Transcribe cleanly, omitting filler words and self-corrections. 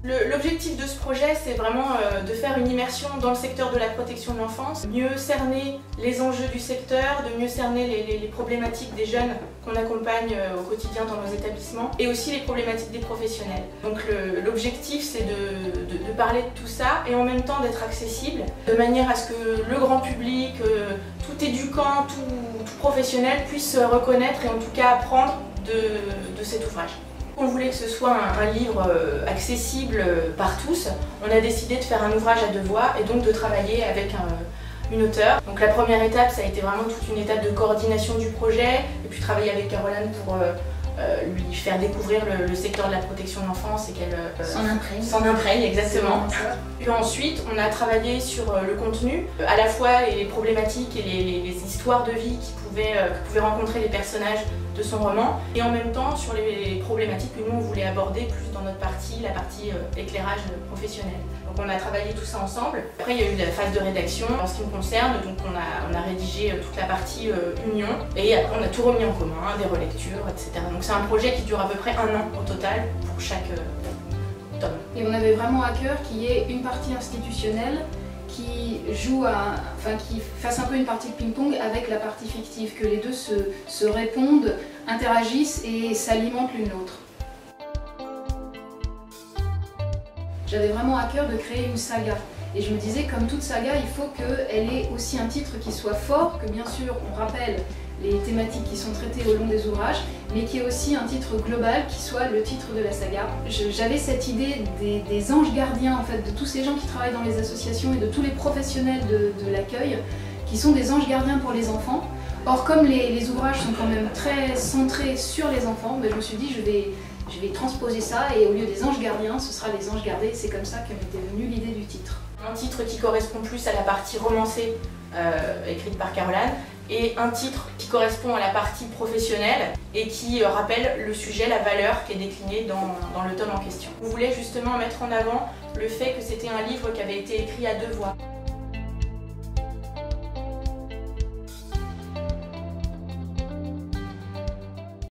L'objectif de ce projet, c'est vraiment de faire une immersion dans le secteur de la protection de l'enfance, mieux cerner les enjeux du secteur, de mieux cerner les problématiques des jeunes qu'on accompagne au quotidien dans nos établissements et aussi les problématiques des professionnels. Donc l'objectif, c'est de parler de tout ça et en même temps d'être accessible, de manière à ce que le grand public, tout éducant, tout professionnel puisse se reconnaître et en tout cas apprendre de cet ouvrage. On voulait que ce soit un livre accessible par tous. On a décidé de faire un ouvrage à 2 voix et donc de travailler avec une auteure. Donc la première étape, ça a été vraiment toute une étape de coordination du projet et puis travailler avec Caroline pour lui faire découvrir le secteur de la protection de l'enfance et qu'elle s'en imprègne exactement. Puis ensuite, on a travaillé sur le contenu, à la fois les problématiques et les histoires de vie que pouvaient rencontrer les personnages de son roman, et en même temps sur les problématiques que nous on voulait aborder plus dans notre partie, la partie éclairage professionnel. Donc on a travaillé tout ça ensemble. Après il y a eu la phase de rédaction en ce qui me concerne, donc on a rédigé toute la partie union, et après on a tout remis en commun, des relectures, etc. Donc c'est un projet qui dure à peu près 1 an au total pour chaque tome. Et on avait vraiment à cœur qu'il y ait une partie institutionnelle qui qui fasse un peu une partie de ping-pong avec la partie fictive, que les deux se répondent, interagissent et s'alimentent l'une l'autre. J'avais vraiment à cœur de créer une saga. Et je me disais, comme toute saga, il faut qu'elle ait aussi un titre qui soit fort, que bien sûr on rappelle les thématiques qui sont traitées au long des ouvrages, mais qui est aussi un titre global qui soit le titre de la saga. J'avais cette idée des anges gardiens, en fait, de tous ces gens qui travaillent dans les associations et de tous les professionnels de l'accueil, qui sont des anges gardiens pour les enfants. Or, comme les ouvrages sont quand même très centrés sur les enfants, je me suis dit je vais transposer ça et au lieu des anges gardiens, ce sera les anges gardés. C'est comme ça que m'était venue l'idée du titre. Un titre qui correspond plus à la partie romancée écrite par Caroline, et un titre qui correspond à la partie professionnelle et qui rappelle le sujet, la valeur qui est déclinée dans le tome en question. On voulait justement mettre en avant le fait que c'était un livre qui avait été écrit à 2 voix.